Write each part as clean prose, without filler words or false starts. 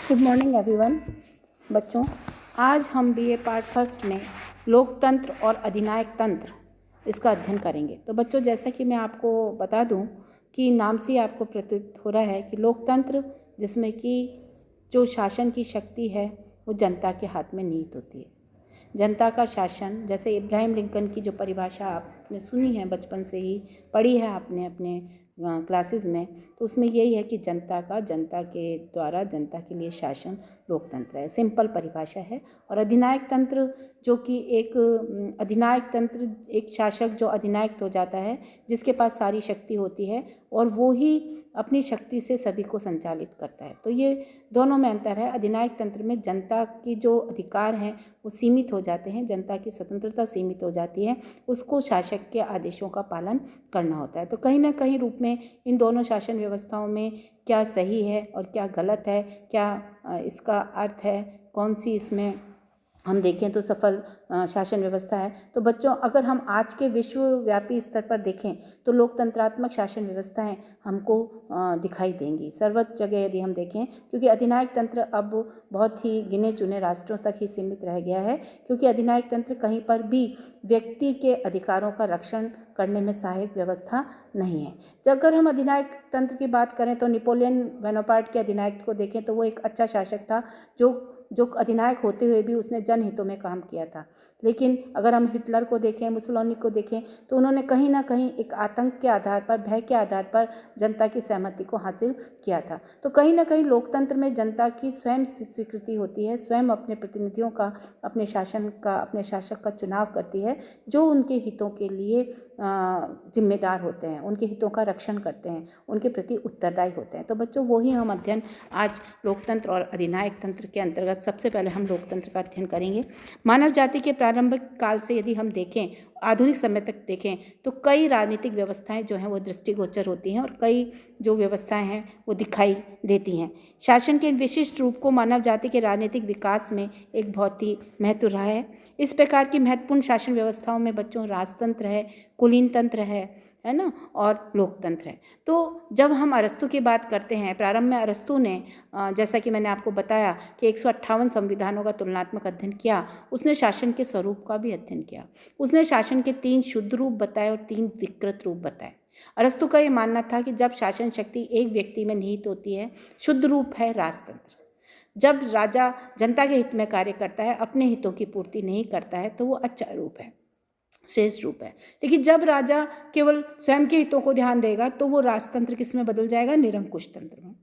Good morning everyone. बच्चों, आज हम बीए पार्ट फर्स्ट में लोकतंत्र और अधिनायक तंत्र इसका अध्ययन करेंगे। तो बच्चों, जैसा कि मैं आपको बता दूं कि नाम से ही आपको प्रतीत हो रहा है कि लोकतंत्र जिसमें कि जो शासन की शक्ति है वो जनता के हाथ में निहित होती है। जनता का शासन, जैसे इब्राहिम लिंकन की जो परिभाषा आपने सुनी है, बचपन से ही पढ़ी है आपने अपने क्लासेस में, तो उसमें यही है कि जनता के द्वारा जनता के लिए शासन लोकतंत्र है। सिंपल परिभाषा है। और अधिनायक तंत्र जो कि अधिनायक तंत्र एक शासक जो अधिनायक हो जाता है, जिसके पास सारी शक्ति होती है और वो ही अपनी शक्ति से सभी को संचालित करता है। तो ये दोनों में अंतर है। अधिनायक तंत्र में जनता की जो अधिकार हैं वो सीमित हो जाते हैं, जनता की स्वतंत्रता सीमित हो जाती है, उसको शासक के आदेशों का पालन करना होता है। तो कहीं ना कहीं रूप में इन दोनों शासन व्यवस्थाओं में क्या सही है और क्या गलत है, क्या इसका अर्थ है, कौन सी इसमें हम देखें तो सफल शासन व्यवस्था है। तो बच्चों, अगर हम आज के विश्वव्यापी स्तर पर देखें तो लोकतंत्रात्मक शासन व्यवस्थाएं हमको दिखाई देंगी सर्वत्र जगह यदि हम देखें, क्योंकि अधिनायक तंत्र अब बहुत ही गिने चुने राष्ट्रों तक ही सीमित रह गया है, क्योंकि अधिनायक तंत्र कहीं पर भी व्यक्ति के अधिकारों का रक्षण करने में सहायक व्यवस्था नहीं है। जब अगर हम अधिनायक तंत्र की बात करें तो नेपोलियन बोनापार्ट के अधिनायक को देखें तो वो एक अच्छा शासक था, जो अधिनायक होते हुए भी उसने जनहितों में काम किया था। लेकिन अगर हम हिटलर को देखें, मुसोलिनी को देखें, तो उन्होंने कहीं ना कहीं एक आतंक के आधार पर, भय के आधार पर जनता की सहमति को हासिल किया था। तो कहीं ना कहीं लोकतंत्र में जनता की स्वयं स्वीकृति होती है, स्वयं अपने प्रतिनिधियों का, अपने शासक का चुनाव करती है, जो उनके हितों के लिए जिम्मेदार होते हैं, उनके हितों का रक्षण करते हैं, उनके प्रति उत्तरदायी होते हैं। तो बच्चों, वही हम अध्ययन आज लोकतंत्र और अधिनायक तंत्र के अंतर्गत सबसे पहले हम लोकतंत्र का अध्ययन करेंगे। मानव जाति के प्रारंभिक काल से यदि हम देखें, आधुनिक समय तक देखें, तो कई राजनीतिक व्यवस्थाएं जो हैं वो दृष्टिगोचर होती हैं और कई जो व्यवस्थाएं हैं वो दिखाई देती हैं। शासन के विशिष्ट रूप को मानव जाति के राजनीतिक विकास में एक बहुत ही महत्व रहा है। इस प्रकार की महत्वपूर्ण शासन व्यवस्थाओं में बच्चों राजतंत्र है, कुलीन तंत्र है ना, और लोकतंत्र है। तो जब हम अरस्तु की बात करते हैं, प्रारंभ में अरस्तु ने जैसा कि मैंने आपको बताया कि 158 संविधानों का तुलनात्मक अध्ययन किया। उसने शासन के स्वरूप का भी अध्ययन किया। उसने शासन के 3 शुद्ध रूप बताए और 3 विकृत रूप बताए। अरस्तु का ये मानना था कि जब शासन शक्ति एक व्यक्ति में निहित होती है, शुद्ध रूप है राजतंत्र। जब राजा जनता के हित में कार्य करता है, अपने हितों की पूर्ति नहीं करता है, तो वो अच्छा रूप है, श्रेष्ठ रूप है। लेकिन जब राजा केवल स्वयं के हितों को ध्यान देगा तो वो राजतंत्र किस में बदल जाएगा? निरंकुश तंत्र में।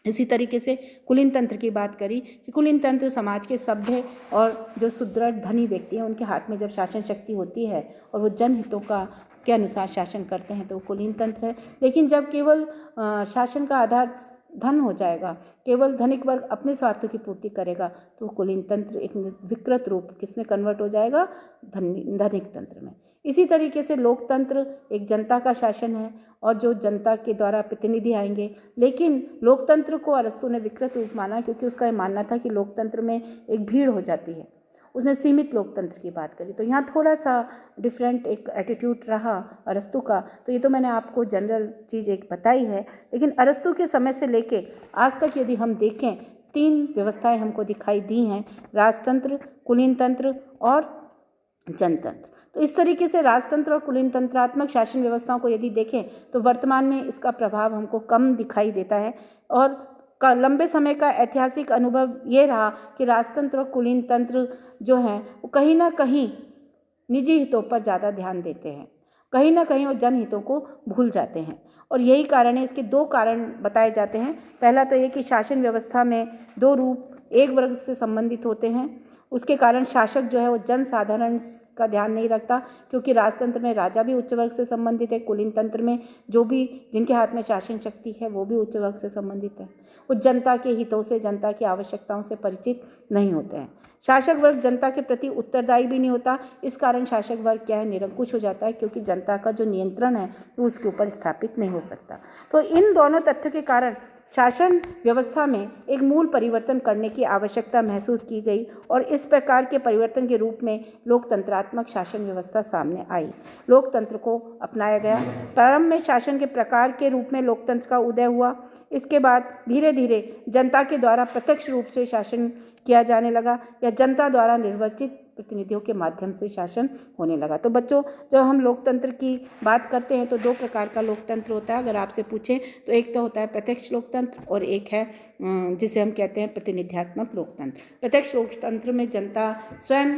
इसी तरीके से कुलीन तंत्र की बात करी कि कुलीन तंत्र समाज के सभ्य और जो सुदृढ़ धनी व्यक्ति हैं उनके हाथ में जब शासन शक्ति होती है और वो जनहितों के अनुसार शासन करते हैं तो वो कुलीन तंत्र है। लेकिन जब केवल शासन का आधार धन हो जाएगा, केवल धनिक वर्ग अपने स्वार्थों की पूर्ति करेगा, तो कुलीन तंत्र एक विकृत रूप किसमें कन्वर्ट हो जाएगा? धनिक तंत्र में। इसी तरीके से लोकतंत्र एक जनता का शासन है और जो जनता के द्वारा प्रतिनिधि आएंगे। लेकिन लोकतंत्र को अरस्तु ने विकृत रूप माना, क्योंकि उसका ये मानना था कि लोकतंत्र में एक भीड़ हो जाती है। उसने सीमित लोकतंत्र की बात करी। तो यहाँ थोड़ा सा डिफरेंट एक एटीट्यूड रहा अरस्तु का। तो ये तो मैंने आपको जनरल चीज़ एक बताई है, लेकिन अरस्तु के समय से लेके आज तक यदि हम देखें, 3 व्यवस्थाएं हमको दिखाई दी हैं, राजतंत्र, कुलीन तंत्र और जनतंत्र। तो इस तरीके से राजतंत्र और कुलीन तंत्रात्मक शासन व्यवस्थाओं को यदि देखें तो वर्तमान में इसका प्रभाव हमको कम दिखाई देता है। और लंबे समय का ऐतिहासिक अनुभव ये रहा कि राजतंत्र और कुलीन तंत्र जो हैं वो कहीं ना कहीं निजी हितों पर ज़्यादा ध्यान देते हैं, कहीं ना कहीं वो जनहितों को भूल जाते हैं। और यही कारण है, इसके 2 कारण बताए जाते हैं। पहला तो ये कि शासन व्यवस्था में 2 रूप एक वर्ग से संबंधित होते हैं, उसके कारण शासक जो है वो जन साधारण का ध्यान नहीं रखता, क्योंकि राजतंत्र में राजा भी उच्च वर्ग से संबंधित है, कुलीन तंत्र में जो भी जिनके हाथ में शासन शक्ति है वो भी उच्च वर्ग से संबंधित है। वो जनता के हितों से, जनता की आवश्यकताओं से परिचित नहीं होते हैं। शासक वर्ग जनता के प्रति उत्तरदायी भी नहीं होता। इस कारण शासक वर्ग क्या है? निरंकुश हो जाता है, क्योंकि जनता का जो नियंत्रण है वो उसके ऊपर स्थापित नहीं हो सकता। तो इन दोनों तथ्यों के कारण शासन व्यवस्था में एक मूल परिवर्तन करने की आवश्यकता महसूस की गई और इस प्रकार के परिवर्तन के रूप में लोकतंत्रात्मक शासन व्यवस्था सामने आई। लोकतंत्र को अपनाया गया। प्रारंभ में शासन के प्रकार के रूप में लोकतंत्र का उदय हुआ। इसके बाद धीरे धीरे जनता के द्वारा प्रत्यक्ष रूप से शासन किया जाने लगा या जनता द्वारा निर्वाचित प्रतिनिधियों के माध्यम से शासन होने लगा। तो बच्चों, जब हम लोकतंत्र की बात करते हैं तो दो प्रकार का लोकतंत्र होता है। अगर आपसे पूछें तो एक तो होता है प्रत्यक्ष लोकतंत्र और एक है जिसे हम कहते हैं प्रतिनिध्यात्मक लोकतंत्र। प्रत्यक्ष लोकतंत्र में जनता स्वयं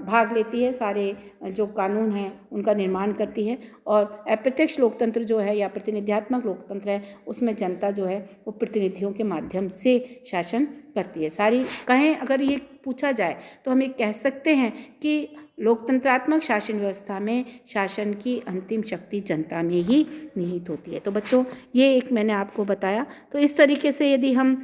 भाग लेती है, सारे जो कानून हैं उनका निर्माण करती है, और अप्रत्यक्ष लोकतंत्र जो है या प्रतिनिध्यात्मक लोकतंत्र है उसमें जनता जो है वो प्रतिनिधियों के माध्यम से शासन करती है। सारी कहें अगर ये पूछा जाए तो हम ये कह सकते हैं कि लोकतंत्रात्मक शासन व्यवस्था में शासन की अंतिम शक्ति जनता में ही निहित होती है। तो बच्चों, ये एक मैंने आपको बताया। तो इस तरीके से यदि हम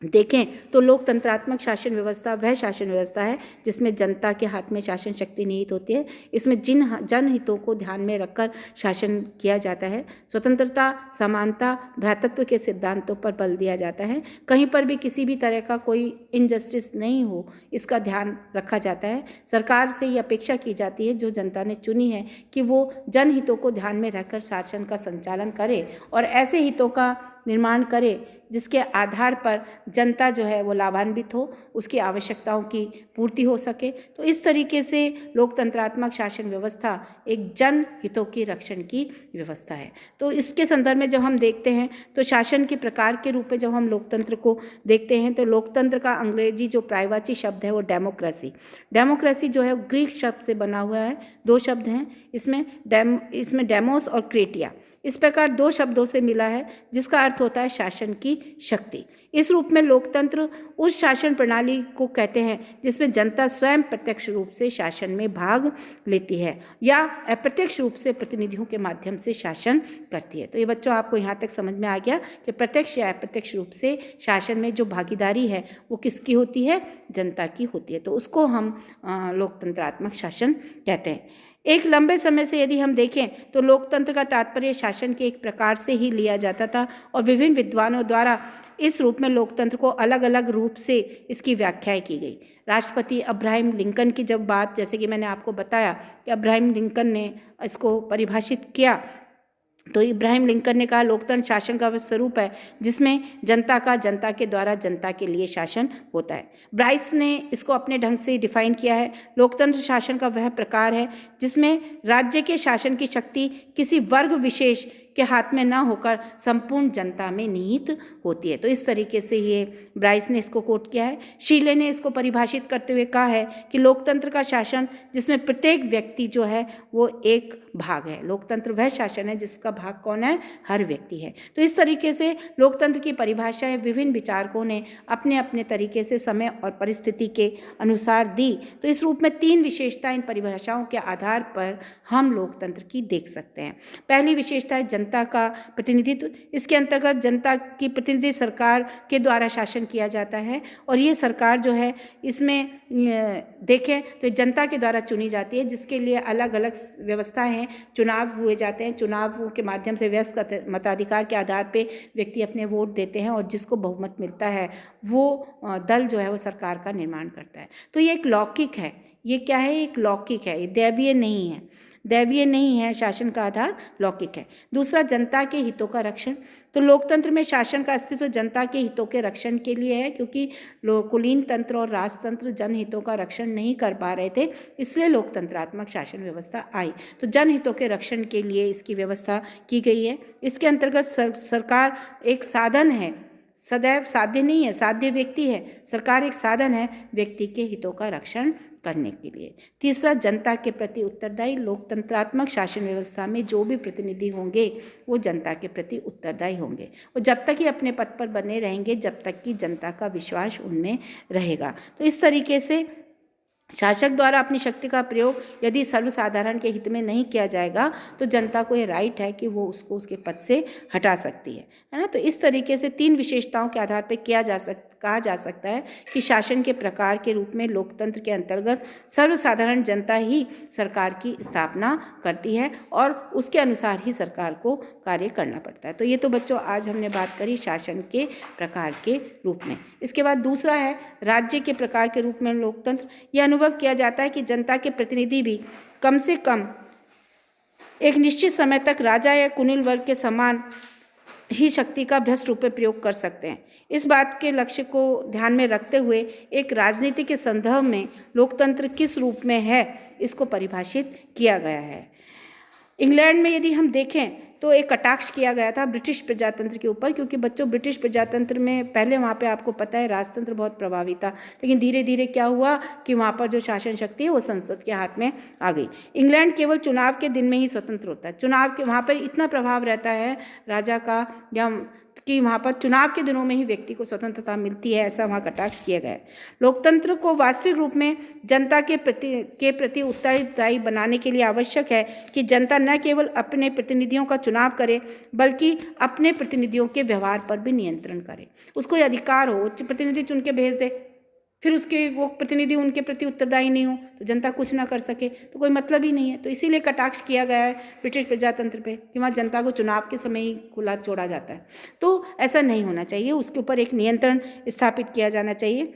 देखें तो लोकतंत्रात्मक शासन व्यवस्था वह शासन व्यवस्था है जिसमें जनता के हाथ में शासन शक्ति निहित होती है। इसमें जनहितों को ध्यान में रखकर शासन किया जाता है। स्वतंत्रता, समानता, भ्रातृत्व के सिद्धांतों पर बल दिया जाता है। कहीं पर भी किसी भी तरह का कोई इनजस्टिस नहीं हो, इसका ध्यान रखा जाता है। सरकार से ये अपेक्षा की जाती है जो जनता ने चुनी है कि वो जनहितों को ध्यान में रखकर शासन का संचालन करे और ऐसे हितों का निर्माण करे जिसके आधार पर जनता जो है वो लाभान्वित हो, उसकी आवश्यकताओं की पूर्ति हो सके। तो इस तरीके से लोकतंत्रात्मक शासन व्यवस्था एक जन हितों की रक्षण की व्यवस्था है। तो इसके संदर्भ में जब हम देखते हैं तो शासन के प्रकार के रूप में जब हम लोकतंत्र को देखते हैं तो लोकतंत्र का अंग्रेजी जो पर्यायवाची शब्द है वो डेमोक्रेसी जो है ग्रीक शब्द से बना हुआ है। दो शब्द हैं इसमें डेमोस और क्रेटिया, इस प्रकार दो शब्दों से मिला है जिसका अर्थ होता है शासन की शक्ति। इस रूप में लोकतंत्र उस शासन प्रणाली को कहते हैं जिसमें जनता स्वयं प्रत्यक्ष रूप से शासन में भाग लेती है या अप्रत्यक्ष रूप से प्रतिनिधियों के माध्यम से शासन करती है। तो ये बच्चों, आपको यहाँ तक समझ में आ गया कि प्रत्यक्ष या अप्रत्यक्ष रूप से शासन में जो भागीदारी है वो किसकी होती है? जनता की होती है। तो उसको हम लोकतंत्रात्मक शासन कहते हैं। एक लंबे समय से यदि हम देखें तो लोकतंत्र का तात्पर्य शासन के एक प्रकार से ही लिया जाता था और विभिन्न विद्वानों द्वारा इस रूप में लोकतंत्र को अलग अलग रूप से इसकी व्याख्याएं की गई। राष्ट्रपति अब्राहम लिंकन की जब बात, जैसे कि मैंने आपको बताया कि अब्राहम लिंकन ने इसको परिभाषित किया, तो इब्राहिम लिंकन ने कहा लोकतंत्र शासन का वह स्वरूप है जिसमें जनता के द्वारा जनता के लिए शासन होता है। ब्राइस ने इसको अपने ढंग से डिफाइन किया है। लोकतंत्र शासन का वह प्रकार है जिसमें राज्य के शासन की शक्ति किसी वर्ग विशेष के हाथ में ना होकर संपूर्ण जनता में निहित होती है। तो इस तरीके से ये ब्राइस ने इसको कोट किया है। शीले ने इसको परिभाषित करते हुए कहा है कि लोकतंत्र का शासन जिसमें प्रत्येक व्यक्ति जो है वो एक भाग है। लोकतंत्र वह शासन है जिसका भाग कौन है? हर व्यक्ति है। तो इस तरीके से लोकतंत्र की परिभाषा है विभिन्न विचारकों ने अपने अपने तरीके से समय और परिस्थिति के अनुसार दी। तो इस रूप में तीन विशेषता इन परिभाषाओं के आधार पर हम लोकतंत्र की देख सकते हैं। पहली विशेषता है जनता का प्रतिनिधित्व। इसके अंतर्गत जनता की प्रतिनिधि सरकार के द्वारा शासन किया जाता है और ये सरकार जो है इसमें देखें तो जनता के द्वारा चुनी जाती है, जिसके लिए अलग अलग व्यवस्थाएं हैं। चुनाव हुए जाते हैं, चुनाव के माध्यम से वयस्क मताधिकार के आधार पे व्यक्ति अपने वोट देते हैं और जिसको बहुमत मिलता है वो दल जो है वो सरकार का निर्माण करता है। तो ये एक लौकिक है। ये क्या है? एक लौकिक है, ये दैवीय नहीं है। दैवीय नहीं है, शासन का आधार लौकिक है। दूसरा, जनता के हितों का रक्षण। तो लोकतंत्र में शासन का अस्तित्व जनता के हितों के रक्षण के लिए है, क्योंकि कुलीन तंत्र और राजतंत्र जनहितों का रक्षण नहीं कर पा रहे थे, इसलिए लोकतंत्रात्मक शासन व्यवस्था आई। तो जनहितों के रक्षण के लिए इसकी व्यवस्था की गई है। इसके अंतर्गत सरकार एक साधन है, सदैव साध्य नहीं है, साध्य व्यक्ति है। सरकार एक साधन है व्यक्ति के हितों का रक्षण करने के लिए। तीसरा, जनता के प्रति उत्तरदायी। लोकतंत्रात्मक शासन व्यवस्था में जो भी प्रतिनिधि होंगे वो जनता के प्रति उत्तरदायी होंगे और जब तक ही अपने पद पर बने रहेंगे जब तक कि जनता का विश्वास उनमें रहेगा। तो इस तरीके से शासक द्वारा अपनी शक्ति का प्रयोग यदि सर्वसाधारण के हित में नहीं किया जाएगा तो जनता को ये राइट है कि वो उसको उसके पद से हटा सकती है ना। तो इस तरीके से तीन विशेषताओं के आधार पर किया जा कहा जा सकता है कि शासन के प्रकार के रूप में लोकतंत्र के अंतर्गत सर्वसाधारण जनता ही सरकार की स्थापना करती है और उसके अनुसार ही सरकार को कार्य करना पड़ता है। तो ये तो बच्चों आज हमने बात करी शासन के प्रकार के रूप में। इसके बाद दूसरा है राज्य के प्रकार के रूप में लोकतंत्र। यह अनुभव किया जाता है कि जनता के प्रतिनिधि भी कम से कम एक निश्चित समय तक राजा या कुलीन वर्ग के समान ही शक्ति का भ्रष्ट रूप में प्रयोग कर सकते हैं। इस बात के लक्ष्य को ध्यान में रखते हुए एक राजनीति के संदर्भ में लोकतंत्र किस रूप में है इसको परिभाषित किया गया है। इंग्लैंड में यदि हम देखें तो एक कटाक्ष किया गया था ब्रिटिश प्रजातंत्र के ऊपर, क्योंकि बच्चों ब्रिटिश प्रजातंत्र में पहले वहाँ पे आपको पता है राजतंत्र बहुत प्रभावी था, लेकिन धीरे धीरे क्या हुआ कि वहाँ पर जो शासन शक्ति है वो संसद के हाथ में आ गई। इंग्लैंड केवल चुनाव के दिन में ही स्वतंत्र होता है। चुनाव के वहाँ पर इतना प्रभाव रहता है राजा का या कि वहाँ पर चुनाव के दिनों में ही व्यक्ति को स्वतंत्रता मिलती है, ऐसा वहाँ कटाक्ष किया गया है। लोकतंत्र को वास्तविक रूप में जनता के प्रति उत्तरदायी बनाने के लिए आवश्यक है कि जनता न केवल अपने प्रतिनिधियों का चुनाव करे बल्कि अपने प्रतिनिधियों के व्यवहार पर भी नियंत्रण करे। उसको अधिकार हो, उच्च प्रतिनिधि चुन के भेज दे, फिर उसके वो प्रतिनिधि उनके प्रति उत्तरदायी नहीं हो तो जनता कुछ ना कर सके तो कोई मतलब ही नहीं है। तो इसीलिए कटाक्ष किया गया है ब्रिटिश प्रजातंत्र पे कि वहाँ जनता को चुनाव के समय ही खुला छोड़ा जाता है। तो ऐसा नहीं होना चाहिए, उसके ऊपर एक नियंत्रण स्थापित किया जाना चाहिए।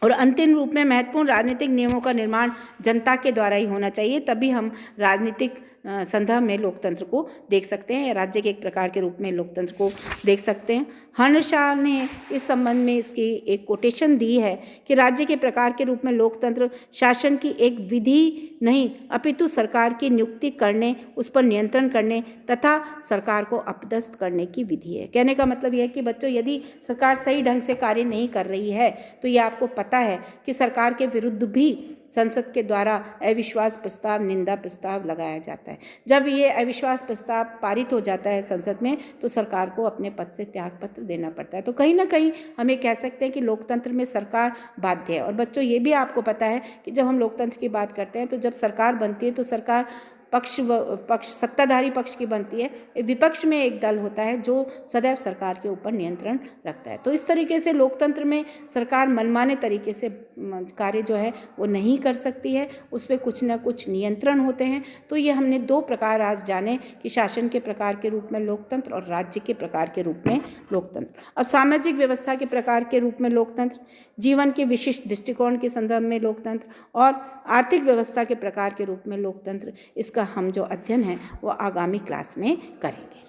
और अंतिम रूप में महत्वपूर्ण राजनीतिक नियमों का निर्माण जनता के द्वारा ही होना चाहिए, तभी हम राजनीतिक संदर्भ में लोकतंत्र को देख सकते हैं, राज्य के एक प्रकार के रूप में लोकतंत्र को देख सकते हैं। हर्नशाह ने इस संबंध में इसकी एक कोटेशन दी है कि राज्य के प्रकार के रूप में लोकतंत्र शासन की एक विधि नहीं अपितु सरकार की नियुक्ति करने, उस पर नियंत्रण करने तथा सरकार को अपदस्थ करने की विधि है। कहने का मतलब यह है कि बच्चों यदि सरकार सही ढंग से कार्य नहीं कर रही है तो ये आपको पता है कि सरकार के विरुद्ध भी संसद के द्वारा अविश्वास प्रस्ताव, निंदा प्रस्ताव लगाया जाता है। जब ये अविश्वास प्रस्ताव पारित हो जाता है संसद में तो सरकार को अपने पद से त्यागपत्र देना पड़ता है। तो कहीं ना कहीं हम ये कह सकते हैं कि लोकतंत्र में सरकार बाध्य है। और बच्चों ये भी आपको पता है कि जब हम लोकतंत्र की बात करते हैं तो जब सरकार बनती है तो सरकार पक्ष सत्ताधारी पक्ष की बनती है, विपक्ष में एक दल होता है जो सदैव सरकार के ऊपर नियंत्रण रखता है। तो इस तरीके से लोकतंत्र में सरकार मनमाने तरीके से कार्य जो है वो नहीं कर सकती है, उस पर कुछ ना कुछ नियंत्रण होते हैं। तो ये हमने दो प्रकार आज जाने कि शासन के प्रकार के रूप में लोकतंत्र और राज्य के प्रकार के रूप में लोकतंत्र। अब सामाजिक व्यवस्था के प्रकार के रूप में लोकतंत्र, जीवन के विशिष्ट दृष्टिकोण के संदर्भ में लोकतंत्र और आर्थिक व्यवस्था के प्रकार के रूप में लोकतंत्र, इसका हम जो अध्ययन है वो आगामी क्लास में करेंगे।